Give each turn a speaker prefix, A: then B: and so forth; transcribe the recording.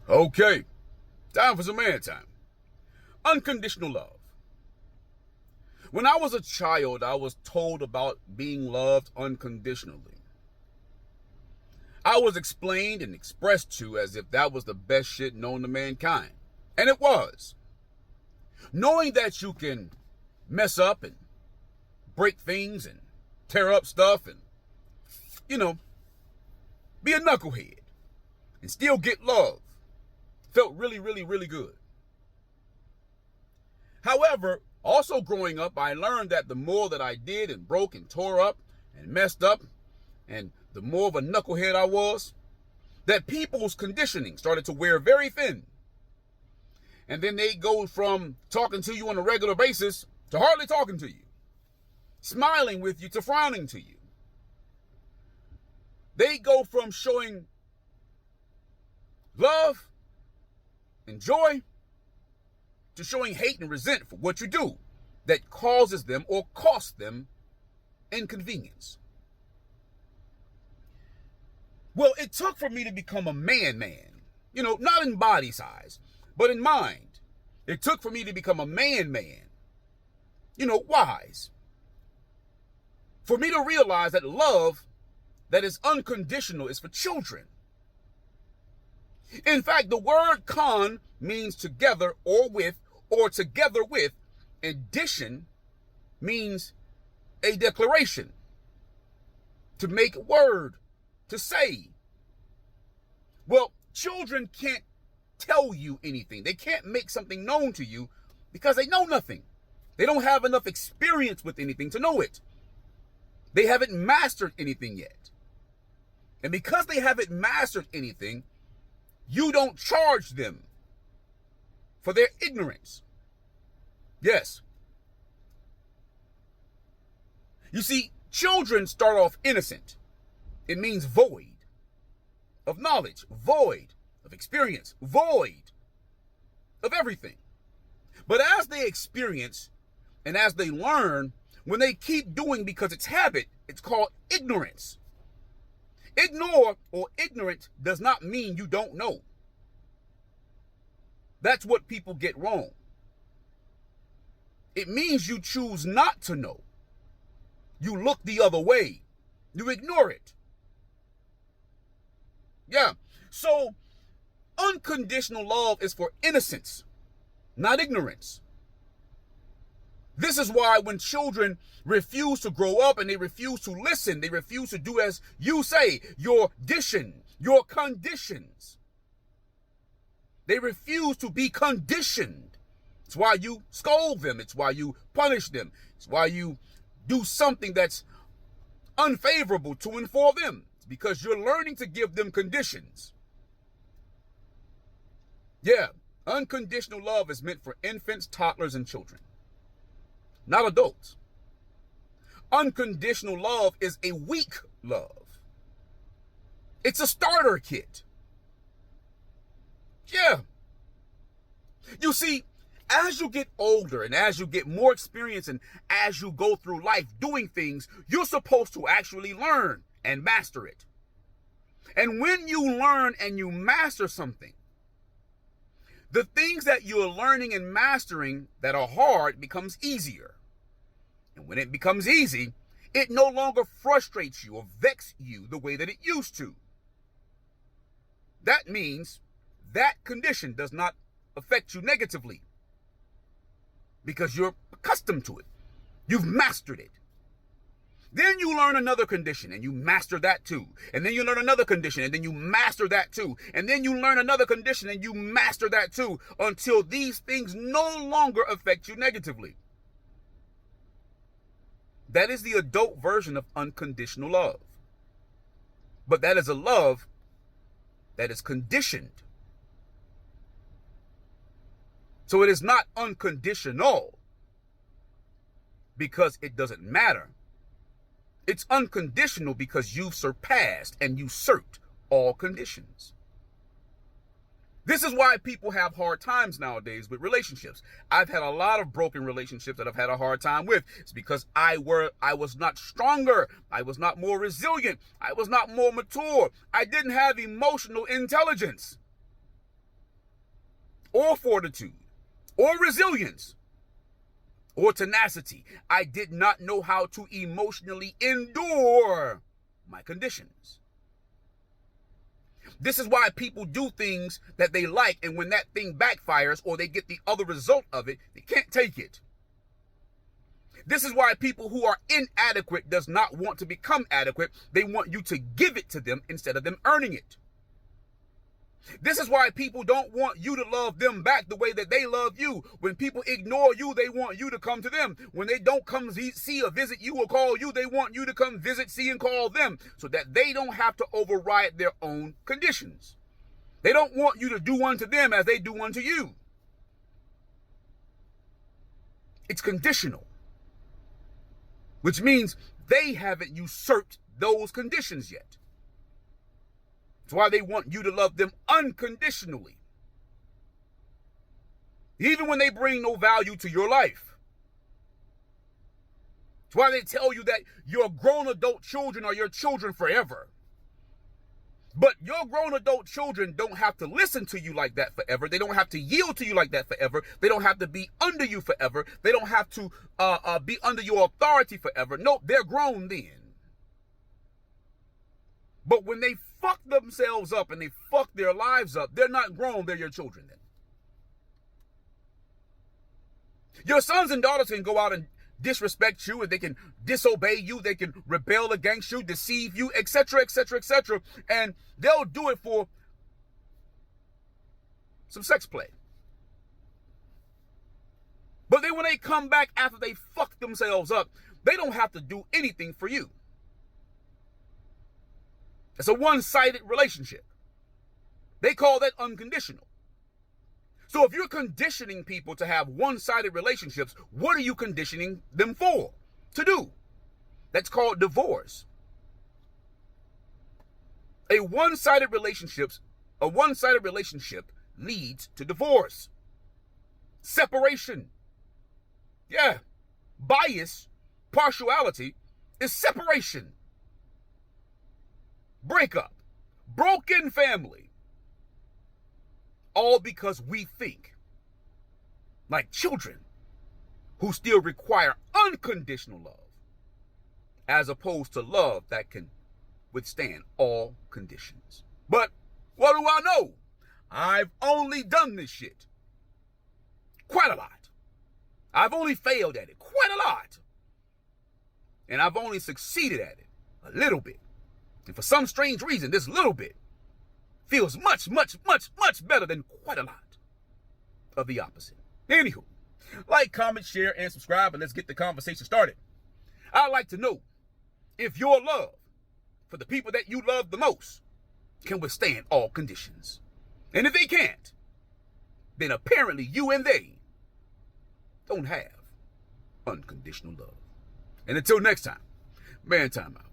A: Okay, time for some man time. Unconditional love. When I was a child, I was told about being loved unconditionally. I was explained and expressed to as if that was the best shit known to mankind. And it was. Knowing that you can mess up and break things and tear up stuff and, be a knucklehead and still get love felt really, really, really good. However, also growing up, I learned that the more that I did and broke and tore up and messed up, and the more of a knucklehead I was, that people's conditioning started to wear very thin. And then they go from talking to you on a regular basis to hardly talking to you, smiling with you to frowning to you. They go from showing love and joy to showing hate and resent for what you do that causes them or costs them inconvenience. Well, it took for me to become a man, not in body size, but in mind. It took for me to become a man, wise. For me to realize that love that is unconditional is for children. In fact, the word con means together or with, or together with. Addition means a declaration, to make a word, to say. Well, children can't tell you anything. They can't make something known to you because they know nothing. They don't have enough experience with anything to know it. They haven't mastered anything yet. And because they haven't mastered anything, you don't charge them for their ignorance. Yes. You see, children start off innocent. It means void of knowledge, void of experience, void of everything. But as they experience and as they learn, when they keep doing because it's habit, it's called ignorance. Ignore or ignorant does not mean you don't know. That's what people get wrong. It means you choose not to know. You look the other way. You ignore it. Yeah. So, unconditional love is for innocence, not ignorance. This is why when children refuse to grow up and they refuse to listen, they refuse to do as you say, your conditions. They refuse to be conditioned. It's why you scold them. It's why you punish them. It's why you do something that's unfavorable to and for them. It's because you're learning to give them conditions. Yeah, unconditional love is meant for infants, toddlers, and children, not adults. Unconditional love is a weak love. It's a starter kit. Yeah. You see, as you get older and as you get more experience and as you go through life doing things, you're supposed to actually learn and master it. And when you learn and you master something, the things that you're learning and mastering that are hard becomes easier. And when it becomes easy, it no longer frustrates you or vexes you the way that it used to. That means that condition does not affect you negatively because you're accustomed to it. You've mastered it. Then you learn another condition and you master that too. And then you learn another condition and then you master that too. And then you learn another condition and you master that too until these things no longer affect you negatively. That is the adult version of unconditional love. But that is a love that is conditioned. So it is not unconditional because it doesn't matter. It's unconditional because you've surpassed and usurped all conditions. This is why people have hard times nowadays with relationships. I've had a lot of broken relationships that I've had a hard time with. It's because I was not stronger. I was not more resilient. I was not more mature. I didn't have emotional intelligence. or fortitude or resilience or tenacity. I did not know how to emotionally endure my conditions. This is why people do things that they like, and when that thing backfires or they get the other result of it, they can't take it. This is why people who are inadequate does not want to become adequate. They want you to give it to them instead of them earning it. This is why people don't want you to love them back the way that they love you. When people ignore you, they want you to come to them. When they don't come see or visit you or call you, they want you to come visit, see, and call them so that they don't have to override their own conditions. They don't want you to do unto them as they do unto you. It's conditional, which means they haven't usurped those conditions yet. That's why they want you to love them unconditionally, even when they bring no value to your life. That's why they tell you that your grown adult children are your children forever. But your grown adult children don't have to listen to you like that forever. They don't have to yield to you like that forever. They don't have to be under you forever. They don't have to be under your authority forever. Nope, they're grown then. But when they fuck themselves up and they fuck their lives up, they're not grown, they're your children then. Your sons and daughters can go out and disrespect you, and they can disobey you, they can rebel against you, deceive you, etc., etc., etc., and they'll do it for some sex play. But then when they come back after they fuck themselves up, they don't have to do anything for you. It's a one-sided relationship. They call that unconditional. So if you're conditioning people to have one-sided relationships, what are you conditioning them for? To do? That's called divorce. A one-sided relationship leads to divorce. Separation. Yeah. Bias, partiality is separation. Breakup, broken family, all because we think like children who still require unconditional love, as opposed to love that can withstand all conditions. But what do I know? I've only done this shit quite a lot. I've only failed at it quite a lot. And I've only succeeded at it a little bit. And for some strange reason, this little bit feels much, much, much, much better than quite a lot of the opposite. Anywho, like, comment, share, and subscribe, and let's get the conversation started. I'd like to know if your love for the people that you love the most can withstand all conditions. And if they can't, then apparently you and they don't have unconditional love. And until next time, man, time out.